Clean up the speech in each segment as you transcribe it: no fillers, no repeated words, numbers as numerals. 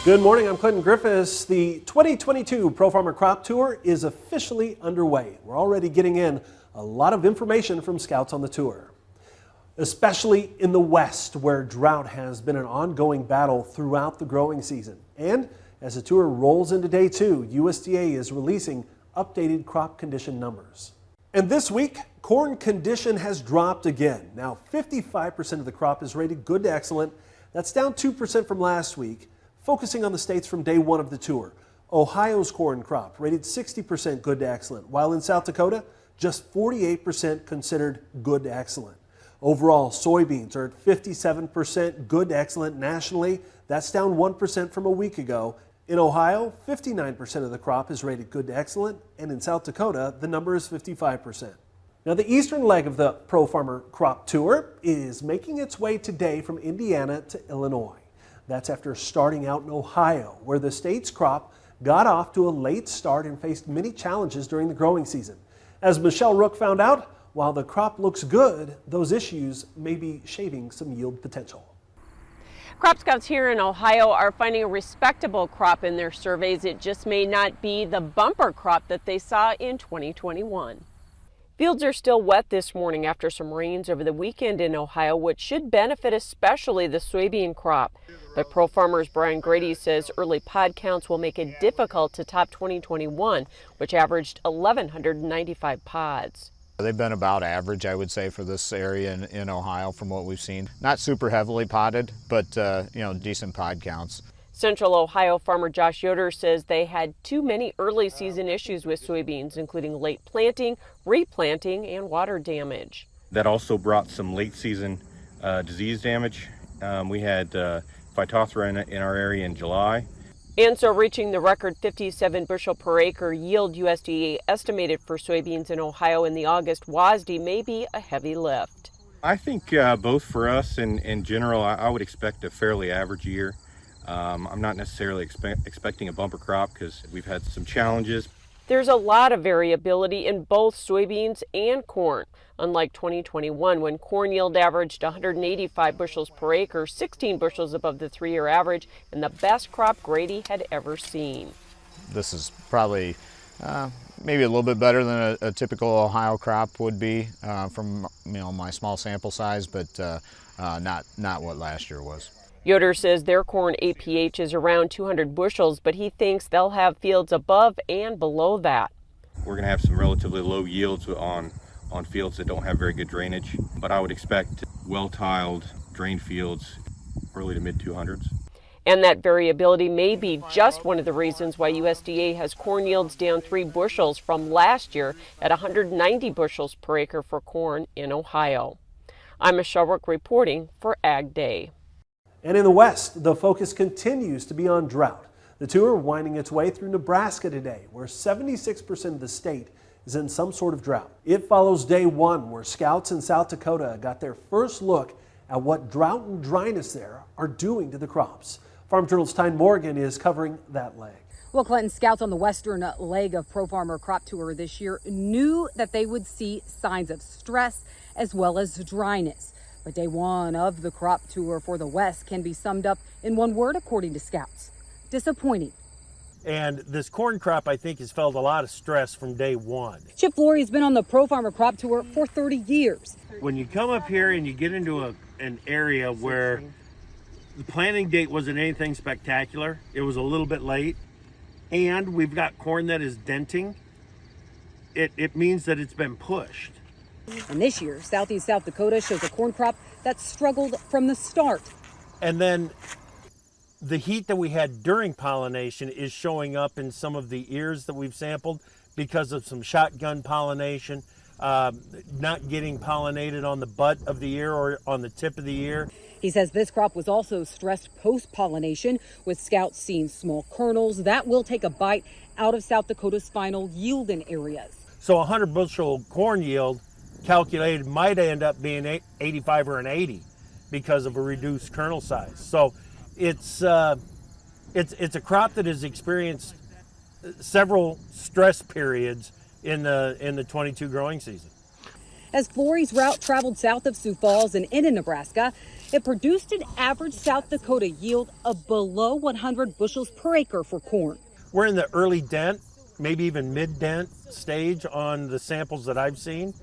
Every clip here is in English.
Good morning, I'm Clinton Griffiths. The 2022 Pro Farmer Crop Tour is officially underway. We're already getting in a lot of information from scouts on the tour, especially in the West, where drought has been an ongoing battle throughout the growing season. And as the tour rolls into day two, USDA is releasing updated crop condition numbers. And this week, corn condition has dropped again. Now 55% of the crop is rated good to excellent. That's down 2% from last week. Focusing on the states from day one of the tour, Ohio's corn crop rated 60% good to excellent, while in South Dakota, just 48% considered good to excellent. Overall, soybeans are at 57% good to excellent nationally. That's down 1% from a week ago. In Ohio, 59% of the crop is rated good to excellent, and in South Dakota, the number is 55%. Now, the eastern leg of the Pro Farmer Crop Tour is making its way today from Indiana to Illinois. That's after starting out in Ohio, where the state's crop got off to a late start and faced many challenges during the growing season. As Michelle Rook found out, while the crop looks good, those issues may be shaving some yield potential. Crop scouts here in Ohio are finding a respectable crop in their surveys. It just may not be the bumper crop that they saw in 2021. Fields are still wet this morning after some rains over the weekend in Ohio, which should benefit especially the soybean crop. But Pro Farmer's Brian Grady says early pod counts will make it difficult to top 2021, which averaged 1,195 pods. They've been about average, I would say, for this area in Ohio from what we've seen. Not super heavily potted, but decent pod counts. Central Ohio farmer Josh Yoder says they had too many early season issues with soybeans, including late planting, replanting, and water damage. That also brought some late season disease damage. We had Phytophthora in our area in July. And so reaching the record 57 bushel per acre yield USDA estimated for soybeans in Ohio in the August WASDE may be a heavy lift. I think both for us and in general, I would expect a fairly average year. I'm not necessarily expecting a bumper crop because we've had some challenges. There's a lot of variability in both soybeans and corn. Unlike 2021, when corn yield averaged 185 bushels per acre, 16 bushels above the 3-year average, and the best crop Grady had ever seen. This is probably maybe a little bit better than a typical Ohio crop would be from my small sample size, but not what last year was. Yoder says their corn APH is around 200 bushels, but he thinks they'll have fields above and below that. We're going to have some relatively low yields on fields that don't have very good drainage, but I would expect well-tiled drain fields early to mid-200s. And that variability may be just one of the reasons why USDA has corn yields down 3 bushels from last year at 190 bushels per acre for corn in Ohio. I'm Michelle Rook reporting for Ag Day. And in the West, the focus continues to be on drought. The tour winding its way through Nebraska today, where 76% of the state is in some sort of drought. It follows day one, where scouts in South Dakota got their first look at what drought and dryness there are doing to the crops. Farm Journal's Tyne Morgan is covering that leg. Well, Clinton, scouts on the western leg of Pro Farmer Crop Tour this year knew that they would see signs of stress as well as dryness. But day one of the crop tour for the West can be summed up in one word, according to scouts: disappointing. And this corn crop, I think, has felt a lot of stress from day one. Chip Flory has been on the Pro Farmer Crop Tour for 30 years. When you come up here and you get into an area where the planting date wasn't anything spectacular, it was a little bit late, and we've got corn that is denting, it means that it's been pushed. And this year, southeast South Dakota shows a corn crop that struggled from the start. And then the heat that we had during pollination is showing up in some of the ears that we've sampled because of some shotgun pollination, not getting pollinated on the butt of the ear or on the tip of the ear. He says this crop was also stressed post-pollination, with scouts seeing small kernels that will take a bite out of South Dakota's final yielding areas. So 100 bushel corn yield calculated might end up being 85 or an 80 because of a reduced kernel size. So it's a crop that has experienced several stress periods in the 22 growing season. As Flory's route traveled south of Sioux Falls and into Nebraska, It produced an average South Dakota yield of below 100 bushels per acre for corn. We're in the early dent, maybe even mid-dent stage on the samples that I've seen.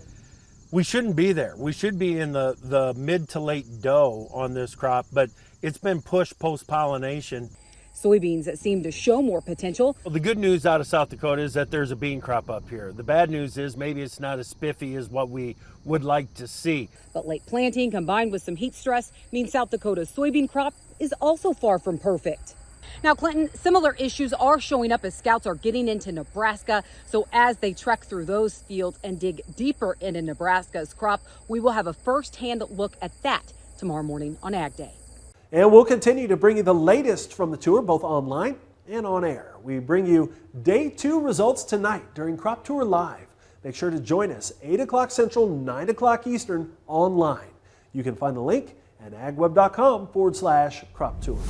We shouldn't be there. We should be in the mid to late dough on this crop, but it's been pushed post-pollination. Soybeans seem to show more potential. Well, the good news out of South Dakota is that there's a bean crop up here. The bad news is maybe it's not as spiffy as what we would like to see. But late planting combined with some heat stress means South Dakota's soybean crop is also far from perfect. Now, Clinton, similar issues are showing up as scouts are getting into Nebraska. So as they trek through those fields and dig deeper into Nebraska's crop, we will have a first-hand look at that tomorrow morning on Ag Day. And we'll continue to bring you the latest from the tour, both online and on air. We bring you Day 2 results tonight during Crop Tour Live. Make sure to join us 8 o'clock Central, 9 o'clock Eastern online. You can find the link at agweb.com/crop tour.